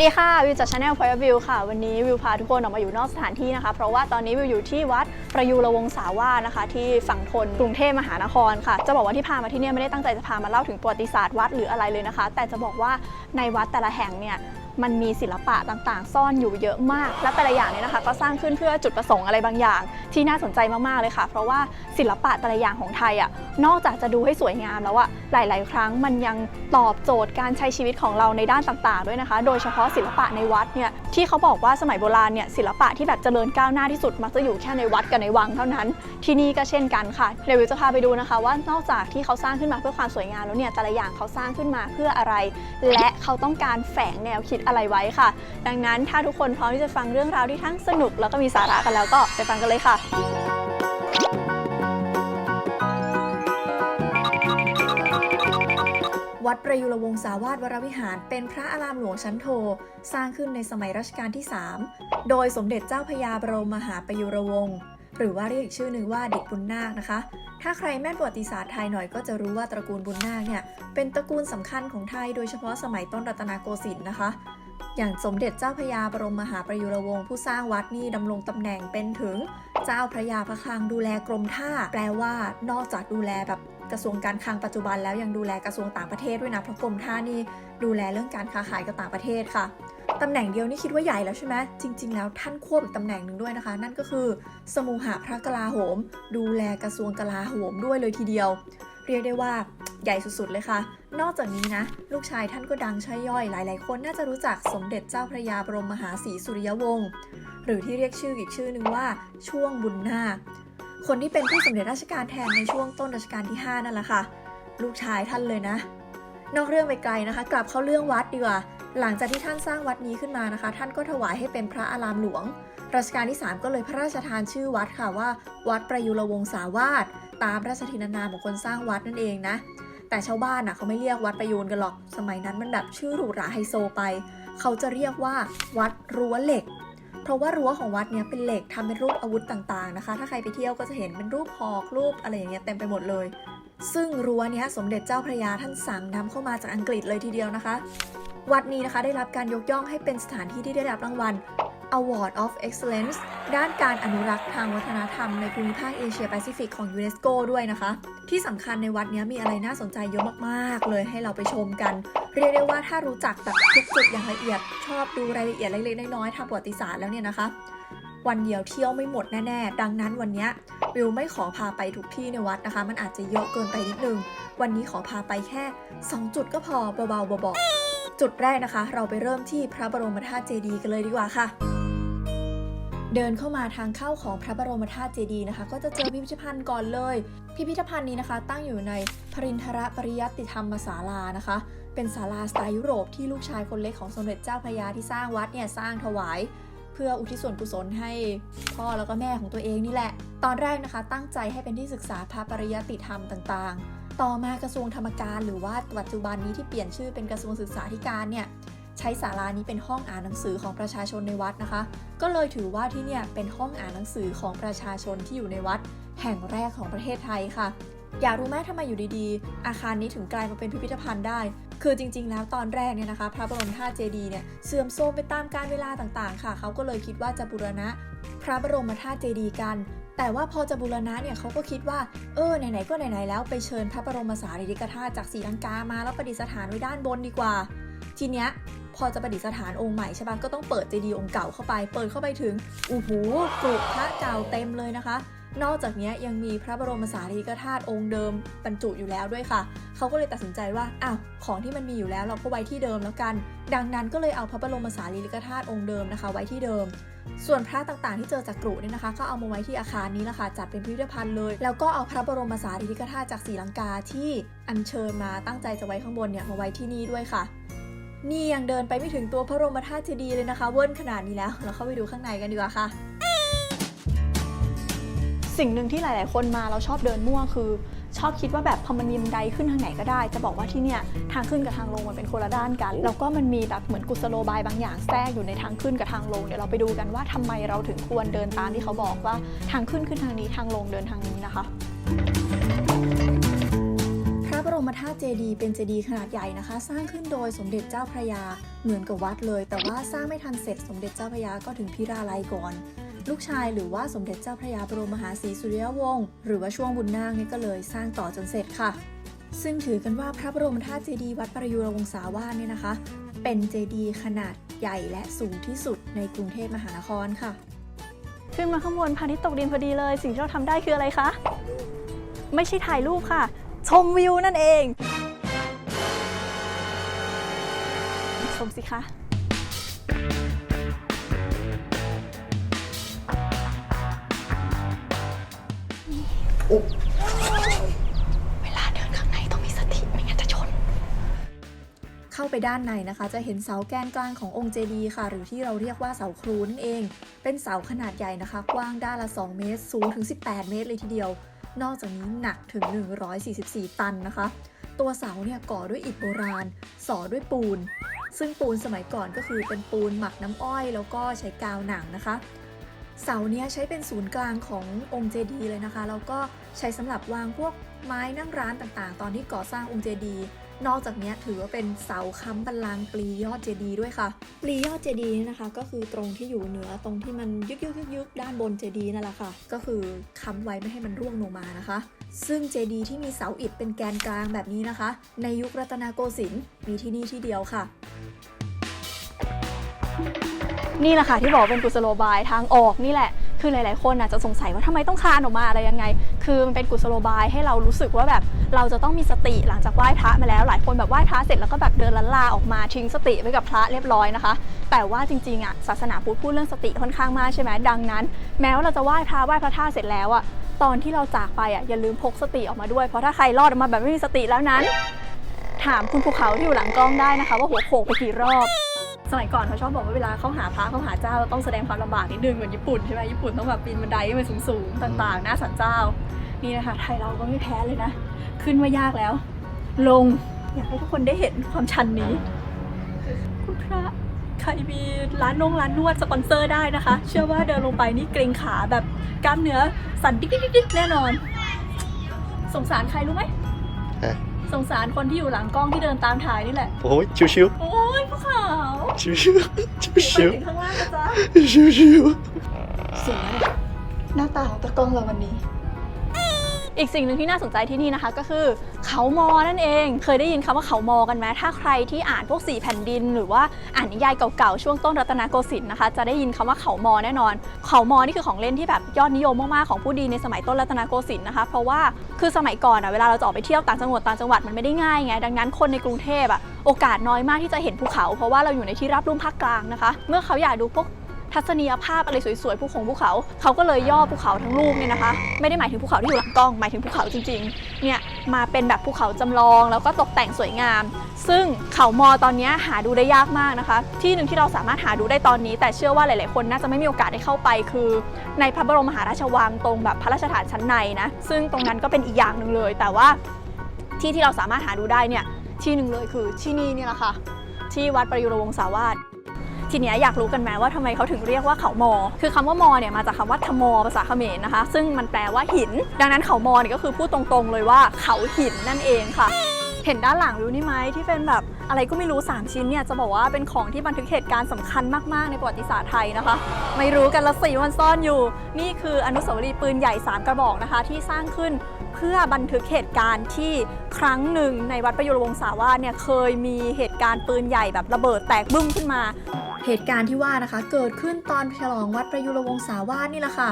ดีค่ะวิวจาก Channel Point of View ค่ะวันนี้วิวพาทุกคนออกมาอยู่นอกสถานที่นะคะเพราะว่าตอนนี้วิวอยู่ที่วัดประยูรวงศาวาสนะคะที่ฝั่งธนกรุงเทพมหานครค่ะจะบอกว่าที่พามาที่นี่ไม่ได้ตั้งใจจะพามาเล่าถึงประวัติศาสตร์วัดหรืออะไรเลยนะคะแต่จะบอกว่าในวัดแต่ละแห่งเนี่ยมันมีศิลปะต่างๆซ่อนอยู่เยอะมากและแต่ละอย่างเนี่ยนะคะก็สร้างขึ้นเพื่อจุดประสงค์อะไรบางอย่างที่น่าสนใจมากๆเลยค่ะเพราะว่าศิลปะแต่ละอย่างของไทยนอกจากจะดูให้สวยงามแล้วหลายๆครั้งมันยังตอบโจทย์การใช้ชีวิตของเราในด้านต่างๆด้วยนะคะโดยเฉพาะศิลปะในวัดเนี่ยที่เขาบอกว่าสมัยโบราณเนี่ยศิลปะที่แบบเจริญก้าวหน้าที่สุดมักจะอยู่แค่ในวัดกับในวังเท่านั้นที่นี่ก็เช่นกันค่ะเดี๋ยววิวจะพาไปดูนะคะว่านอกจากที่เขาสร้างขึ้นมาเพื่อความสวยงามแล้วเนี่ยแต่ละอย่างเขาสร้างขึ้นมาเพื่ออะไรและเขาต้องการแฝงแนวคิดอะไรไว้ค่ะดังนั้นถ้าทุกคนพร้อมที่จะฟังเรื่องราวที่ทั้งสนุกแล้วก็มีสาระกันแล้วก็ไปฟังกันเลยค่ะวัดประยุรวงศาวาสวรวิหารเป็นพระอารามหลวงชั้นโทสร้างขึ้นในสมัยรัชกาลที่ 3 โดยสมเด็จเจ้าพระยาบรมมหาประยุรวงศ์หรือว่าเรียกอีกชื่อหนึ่งว่าเด็กบุญนาคนะคะถ้าใครแม่นประวัติศาสตร์ไทยหน่อยก็จะรู้ว่าตระกูลบุญนาคเนี่ยเป็นตระกูลสำคัญของไทยโดยเฉพาะสมัยต้นรัตนโกสินทร์นะคะอย่างสมเด็จเจ้าพระยาบรมมหาประยุรวงศ์ผู้สร้างวัดนี่ดำรงตำแหน่งเป็นถึงเจ้าพระยาพระคลังดูแลกรมท่าแปลว่านอกจากดูแลแบบกระทรวงการคลังปัจจุบันแล้วยังดูแลกระทรวงต่างประเทศด้วยนะเพราะกรมท่านี่ดูแลเรื่องการค้าขายกับต่างประเทศค่ะตำแหน่งเดียวนี่คิดว่าใหญ่แล้วใช่ไหมจริงๆแล้วท่านควบอีกตำแหน่งหนึ่งด้วยนะคะนั่นก็คือสมุหพระกลาโหมดูแลกระทรวงกลาโหมด้วยเลยทีเดียวเรียกได้ว่าใหญ่สุดๆเลยค่ะนอกจากนี้นะลูกชายท่านก็ดังใช่ย่อยหลายๆคนน่าจะรู้จักสมเด็จเจ้าพระยาบรมมหาศรีสุริยวงศ์หรือที่เรียกชื่ออีกชื่อหนึ่งว่าช่วงบุญนาคคนที่เป็นผู้สำเร็จราชการแทนในช่วงต้นรัชกาลที่ 5นั่นแหละค่ะลูกชายท่านเลยนะนอกเรื่องไปไกลนะคะกลับเข้าเรื่องวัดดีกว่าหลังจากที่ท่านสร้างวัดนี้ขึ้นมานะคะท่านก็ถวายให้เป็นพระอารามหลวงรัชกาลที่ 3ก็เลยพระราชทานชื่อวัดค่ะว่าวัดประยุรวงศาวาสตามราชทินนามของคนสร้างวัดนั่นเองนะแต่ชาวบ้านเขาไม่เรียกวัดประยูรกันหรอกสมัยนั้นมันแบบชื่อหรูหราไฮโซไปเขาจะเรียกว่าวัดรั้วเหล็กเพราะว่ารั้วของวัดเนี้ยเป็นเหล็กทำเป็นรูปอาวุธต่างๆนะคะถ้าใครไปเที่ยวก็จะเห็นเป็นรูปหอกรูปอะไรอย่างเงี้ยเต็มไปหมดเลยซึ่งรั้วเนี้ยสมเด็จเจ้าพระยาท่านสั่งนำเข้ามาจากอังกฤษเลยทีเดียวนะคะวัดนี้นะคะได้รับการยกย่องให้เป็นสถานที่ที่ได้รับรางวัล Award of Excellence ด้านการอนุรักษ์ทางวัฒนธรรมในภูมิภาคเอเชียแปซิฟิกของยูเนสโกด้วยนะคะที่สำคัญในวัดนี้มีอะไรน่าสนใจเยอะมากๆเลยให้เราไปชมกันเรียกได้ว่าถ้ารู้จักแบบทุกจุดอย่างละเอียดชอบดูรายละเอียดเล็กๆน้อยๆทางประวัติศาสตร์แล้วเนี่ยนะคะวันเดียวเที่ยวไม่หมดแน่ๆดังนั้นวันนี้วิวไม่ขอพาไปทุกที่ในวัดนะคะมันอาจจะเยอะเกินไปนิดนึงวันนี้ขอพาไปแค่2จุดก็พอเบาๆบอกจุดแรกนะคะเราไปเริ่มที่พระบรมธาตุเจดีย์กันเลยดีกว่าค่ะเดินเข้ามาทางเข้าของพระบรมธาตุเจดีย์นะคะก็จะเจอพิพิธภัณฑ์ก่อนเลยพิพิธภัณฑ์นี้นะคะตั้งอยู่ในพรินทรปริยัติธรรมศาลานะคะเป็นศาลาสไตล์ยุโรปที่ลูกชายคนเล็กของสมเด็จเจ้าพระยาที่สร้างวัดเนี่ยสร้างถวายเพื่ออุทิศส่วนกุศลให้พ่อแล้วก็แม่ของตัวเองนี่แหละตอนแรกนะคะตั้งใจให้เป็นที่ศึกษาพระปริยัติธรรมต่างๆต่อมากระทรวงธรรมการหรือว่าปัจจุบันนี้ที่เปลี่ยนชื่อเป็นกระทรวงศึกษาธิการเนี่ยใช้ศาลานี้เป็นห้องอ่านหนังสือของประชาชนในวัดนะคะก็เลยถือว่าที่เนี่ยเป็นห้องอ่านหนังสือของประชาชนที่อยู่ในวัดแห่งแรกของประเทศไทยค่ะอยากรู้ไหมทำไมอยู่ดีๆอาคารนี้ถึงกลายมาเป็นพิพิธภัณฑ์ได้คือจริงๆแล้วตอนแรกเนี่ยนะคะพระบรมธาตุเจดีย์เนี่ยเสื่อมโทรมไปตามกาลเวลาต่างๆค่ะเขาก็เลยคิดว่าจะบูรณะพระบรมธาตุเจดีย์กันแต่ว่าพอจะบูรณะเนี่ยเขาก็คิดว่าไหนๆก็ไหนๆแล้วไปเชิญพระบรมสารีริกธาตุจากศรีลังกามาแล้วประดิษฐานไว้ด้านบนดีกว่าทีเนี้ยพอจะประดิษฐานองค์ใหม่ใช่ปะก็ต้องเปิดเจดีย์องค์เก่าเข้าไปเปิดเข้าไปถึงกรุพระเก่าเต็มเลยนะคะนอกจากนี้ยังมีพระบรมสารีริกธาตุองค์เดิมบรรจุอยู่แล้วด้วยค่ะเขาก็เลยตัดสินใจว่าของที่มันมีอยู่แล้วเราก็ไว้ที่เดิมแล้วกันดังนั้นก็เลยเอาพระบรมสารีริกธาตุองค์เดิมนะคะไว้ที่เดิมส่วนพระต่างๆที่เจอจากกรุเนี่ยนะคะก็เอามาไว้ที่อาคารนี้ละค่ะจัดเป็นพิพิธภัณฑ์เลยแล้วก็เอาพระบรมสารีริกธาตุจากศรีลังกาที่อัญเชิญมาตั้งใจจะไว้ข้างบนเนี่ยมาไว้ที่นี่ด้วยค่ะนี่ยังเดินไปไม่ถึงตัวพระบรมธาตุเจดีย์เลยนะคะเวิ้นขนาดนี้แล้วเราเข้าไปดูข้างในกันดีกว่าค่ะสิ่งหนึ่งที่หลายๆคนมาเราชอบเดินมั่วคือชอบคิดว่าแบบพอมันมีบันไดขึ้นทางไหนก็ได้จะบอกว่าที่เนี่ยทางขึ้นกับทางลงมันเป็นคนละด้านกันแล้วก็มันมีแบบเหมือนกุศโลบายบางอย่างแทรกอยู่ในทางขึ้นกับทางลงเดี๋ยวเราไปดูกันว่าทำไมเราถึงควรเดินตามที่เขาบอกว่าทางขึ้นทางนี้ทางลงเดินทางนี้นะคะ พระบ รมธาตุเจดีย์เป็นเจดีย์ขนาดใหญ่นะคะสร้างขึ้นโดยสมเด็จเจ้าพระยาเหมือนกับวัดเลยแต่ว่าสร้างไม่ทันเสร็จสมเด็จเจ้าพระยาก็ถึงพิราลัยก่อนลูกชายหรือว่าสมเด็จเจ้าพระยาบรมมหาศรีสุริยวงศ์หรือว่าช่วงบุญนาคเนี่ยก็เลยสร้างต่อจนเสร็จค่ะซึ่งถือกันว่าพระบรมธาตุเจดีย์วัดประยูรวงศาวาสเนี่ยนะคะเป็นเจดีย์ขนาดใหญ่และสูงที่สุดในกรุงเทพมหานครค่ะขึ้นมาข้างบนพระอาทิตย์ตกดินพอดีเลยสิ่งที่เราทำได้คืออะไรคะไม่ใช่ถ่ายรูปค่ะชมวิวนั่นเองชมสิคะเวลาเดินข้างในต้องมีสติไม่งั้นจะชนเข้าไปด้านในนะคะจะเห็นเสาแกนกลางขององค์เจดีย์ค่ะหรือที่เราเรียกว่าเสาครูนั่นเองเป็นเสาขนาดใหญ่นะคะกว้างด้านละ2 เมตรสูงถึง18 เมตรเลยทีเดียวนอกจากนี้หนักถึง144 ตันนะคะตัวเสาเนี่ยก่อด้วยอิฐโบราณส่อด้วยปูนซึ่งปูนสมัยก่อนก็คือเป็นปูนหมักน้ำอ้อยแล้วก็ใช้กาวหนังนะคะเสาเนี้ยใช้เป็นศูนย์กลางขององค์เจดีย์เลยนะคะแล้วก็ใช้สำหรับวางพวกไม้นั่งร้านต่างๆตอนที่ก่อสร้างองค์เจดีย์นอกจากนี้ถือว่าเป็นเสาค้ำบัลลังก์ปลียอดเจดีย์ด้วยค่ะปลียอดเจดีย์นะคะก็คือตรงที่อยู่เหนือตรงที่มันยึกด้านบนเจดีย์นั่นแหละค่ะก็คือค้ำไว้ไม่ให้มันร่วงลงมานะคะซึ่งเจดีย์ที่มีเสาอิฐเป็นแกนกลางแบบนี้นะคะในยุครัตนโกสินทร์มีที่นี่ที่เดียวค่ะนี่แหละค่ะที่บอกเป็นกุศโลบายทางออกนี่แหละคือหลายๆคนอาจจะสงสัยว่าทำไมต้องคานออกมาอะไรยังไงคือมันเป็นกุศโลบายให้เรารู้สึกว่าแบบเราจะต้องมีสติหลังจากไหว้พระมาแล้วหลายคนแบบไหว้พระเสร็จแล้วก็แบบเดินลันลาออกมาทิ้งสติไว้กับพระเรียบร้อยนะคะแต่ว่าจริงๆอ่ะศาสนาพุทธพูดเรื่องสติค่อนข้างมากใช่ไหมดังนั้นแม้ว่าเราจะไหว้พระธาตุเสร็จแล้วอ่ะตอนที่เราจากไปอ่ะอย่าลืมพกสติออกมาด้วยเพราะถ้าใครรอดออกมาแบบไม่มีสติแล้วนั้นถามคุณภูเขาที่อยู่หลังกล้องได้นะคะว่าหัวโขกไปกี่รอบสมัยก่อนเขาชอบบอกว่าเวลาเขาหาพระเขาหาเจ้าต้องแสดงความลำบากนิดนึงเหมือนญี่ปุ่นใช่ไหมญี่ปุ่นต้องแบบปีนบันไดขึ้นไปสูงๆต่างๆหน้าศาลเจ้านี่นะคะไทยเราก็ไม่แพ้เลยนะขึ้นว่ายากแล้วลงอยากให้ทุกคนได้เห็นความชันนี้คุณพระใครมีร้านนวดสปอนเซอร์ได้นะคะเชื่อว่าเดินลงไปนี่เกรงขาแบบกล้ามเนื้อสั่นดิ๊กแน่นอนสงสารใครรู้ไหมสงสารคนที่อยู่หลังกล้องที่เดินตามถ่ายนี่แหละโอ้ยชิวๆโอ้ยพวกเขาชิวไปถึงข้างล่างนะจ๊ะชิวสวยหน้าตาของตะกล้องเราวันนี้อีกสิ่งหนึ่งที่น่าสนใจที่นี่นะคะก็คือเขามอนั่นเองเคยได้ยินคำว่าเขามอกันไหมถ้าใครที่อ่านพวก4แผ่นดินหรือว่าอ่านนิยายเก่าๆช่วงต้นรัตนโกสินทร์นะคะจะได้ยินคำว่าเขามอแน่นอนเขามอนี่คือของเล่นที่แบบยอดนิยมมากๆของผู้ดีในสมัยต้นรัตนโกสินทร์นะคะเพราะว่าคือสมัยก่อนเวลาเราจะออกไปเที่ยวต่างจังหวัดมันไม่ได้ง่ายไงดังนั้นคนในกรุงเทพโอกาสน้อยมากที่จะเห็นภูเขาเพราะว่าเราอยู่ในที่ราบลุ่มภาคกลางนะคะเมื่อเขาอยากดูพวกทัศนียภาพอะไรสวยๆภูเขาก็เลยย่อภูเขาทั้งลูกเนี่ยนะคะไม่ได้หมายถึงภูเขาที่อยู่หลังกล้องหมายถึงภูเขาจริงๆเนี่ยมาเป็นแบบภูเขาจำลองแล้วก็ตกแต่งสวยงามซึ่งเขามอตอนนี้หาดูได้ยากมากนะคะที่หนึ่งที่เราสามารถหาดูได้ตอนนี้แต่เชื่อว่าหลายๆคนน่าจะไม่มีโอกาสได้เข้าไปคือในพระบรมมหาราชวังตรงแบบพระราชฐานชั้นในนะซึ่งตรงนั้นก็เป็นอีกอย่างหนึ่งเลยแต่ว่าที่เราสามารถหาดูได้เนี่ยที่หนึ่งเลยคือที่นี่เนี่ยแหละค่ะที่วัดประยูรวงศาวาสทีนี้อยากรู้กันไหมว่าทำไมเขาถึงเรียกว่าเขามอคือคำว่ามอเนี่ยมาจากคำว่าทมภาษาเขมรนะคะซึ่งมันแปลว่าหินดังนั้นเขามอเนี่ยก็คือพูดตรงๆเลยว่าเขาหินนั่นเองค่ะเห็นด้านหลังวิวนี่ไหมที่เป็นแบบอะไรก็ไม่รู้3ชิ้นเนี่ยจะบอกว่าเป็นของที่บันทึกเหตุการณ์สำคัญมากๆในประวัติศาสตร์ไทยนะคะไม่รู้กันละ4วันซ่อนอยู่นี่คืออนุสาวรีย์ปืนใหญ่3กระบอกนะคะที่สร้างขึ้นเพื่อบันทึกเหตุการณ์ที่ครั้งหนึ่งในวัดประยูรวงศาวาสเนี่ยเคยมีเหตุการณ์ปืนใหญ่แบบระเบิดแตกบึ้มขึ้นมาเหตุการณ์ที่ว่านะคะเกิดขึ้นตอนฉลองวัดประยูรวงศาวาสนี่แหละค่ะ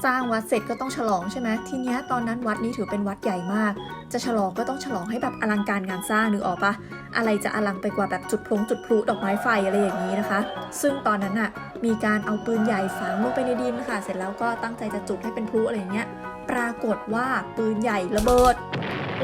สร้างวัดเสร็จก็ต้องฉลองใช่ไหมทีเนี้ยตอนนั้นวัดนี้ถือเป็นวัดใหญ่มากจะฉลองก็ต้องฉลองให้แบบอลังการงานสร้างนึกออกปะอะไรจะอลังไปกว่าแบบจุดพลุดอกไม้ไฟอะไรอย่างนี้นะคะซึ่งตอนนั้นน่ะมีการเอาปืนใหญ่ฝังลงไปในดินค่ะเสร็จแล้วก็ตั้งใจจะจุดให้เป็นพลุอะไรอย่างเงี้ยปรากฏว่าปืนใหญ่ระเบิด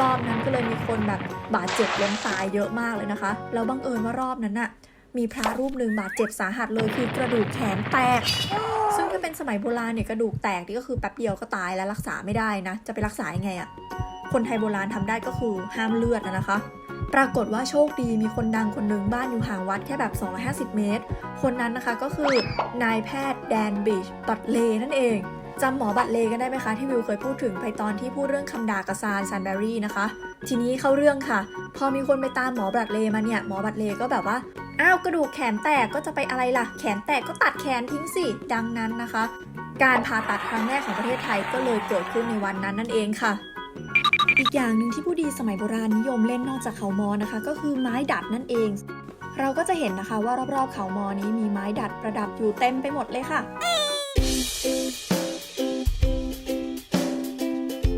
รอบนั้นก็เลยมีคนแบบบาดเจ็บล้มตายเยอะมากเลยนะคะแล้วบังเอิญว่ารอบนั้นน่ะมีพระรูปหนึ่งบาดเจ็บสาหัสเลยคือกระดูกแขนแตกซึ่งถ้าเป็นสมัยโบราณเนี่ยกระดูกแตกนี่ก็คือแป๊บเดียวก็ตายแล้วรักษาไม่ได้นะจะไปรักษายังไงอะคนไทยโบราณทำได้ก็คือห้ามเลือดนะคะปรากฏว่าโชคดีมีคนดังคนหนึ่งบ้านอยู่ห่างวัดแค่แบบ250 เมตรคนนั้นนะคะก็คือนายแพทย์แดนบิชบัตเลนั่นเองจำหมอบัตเลกันได้ไหมคะที่วิวเคยพูดถึงไปตอนที่พูดเรื่องคำด่ากระซานแซนเบอรี่นะคะ ทีนี้เข้าเรื่องค่ะ พอมีคนไปตามหมอบัตรเลย์มาเนี่ยหมอบัตรเลย์ก็แบบว่าอ้าวกระดูกแขนแตกก็จะไปอะไรล่ะแขนแตกก็ตัดแขนทิ้งสิดังนั้นนะคะ การผ่าตัดครั้งแรกของประเทศไทยก็เลยเกิดขึ้นในวันนั้นนั่นเองค่ะ อีกอย่างหนึ่งที่ผู้ดีสมัยโบราณนิยมเล่นนอกจากเขามอนะคะ ก็คือไม้ดัดนั่นเอง เราก็จะเห็นนะคะว่ารอบๆเขามอนี้มีไม้ดัดประดับอยู่เต็มไปหมดเลยค่ะ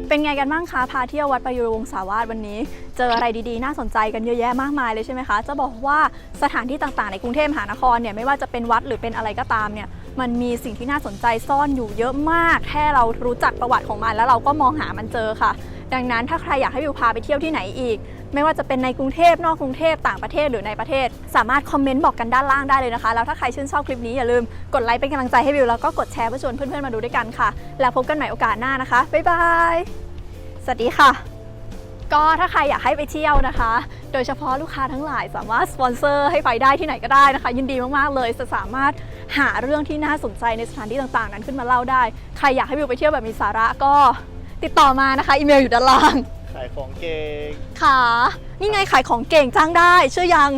เป็นไงกันบ้างคะพาเที่ยววัดประยูรวงศาวาสวันนี้เจออะไรดีๆน่าสนใจกันเยอะแยะมากมายเลยใช่ไหมคะจะบอกว่าสถานที่ต่างๆในกรุงเทพมหานครเนี่ยไม่ว่าจะเป็นวัดหรือเป็นอะไรก็ตามเนี่ยมันมีสิ่งที่น่าสนใจซ่อนอยู่เยอะมากแค่เรารู้จักประวัติของมันแล้วเราก็มองหามันเจอค่ะดังนั้นถ้าใครอยากให้วิวพาไปเที่ยวที่ไหนอีกไม่ว่าจะเป็นในกรุงเทพนอกกรุงเทพต่างประเทศหรือในประเทศสามารถคอมเมนต์บอกกันด้านล่างได้เลยนะคะแล้วถ้าใครชื่นชอบคลิปนี้อย่าลืมกดไลค์เป็นกำลังใจให้วิวแล้วก็กดแชร์เพื่อชวนเพื่อนๆมาดูด้วยกันค่ะแล้วพบกันใหม่โอกาสหน้านะคะบ๊ายบายสวัสดีค่ะก็ถ้าใครอยากให้ไปเที่ยวนะคะโดยเฉพาะลูกค้าทั้งหลายสามารถสปอนเซอร์ให้ไปได้ที่ไหนก็ได้นะคะยินดีมากๆเลยจะสามารถหาเรื่องที่น่าสนใจในสถานที่ต่างๆนั้นขึ้นมาเล่าได้ใครอยากให้วิวไปเที่ยวแบบมีสาระก็ติดต่อมานะคะอีเมลอยู่ด้านล่าง ขายของเก่ง ค่ะนี่ไงขายของเก่งจ้างได้เชื่อยัง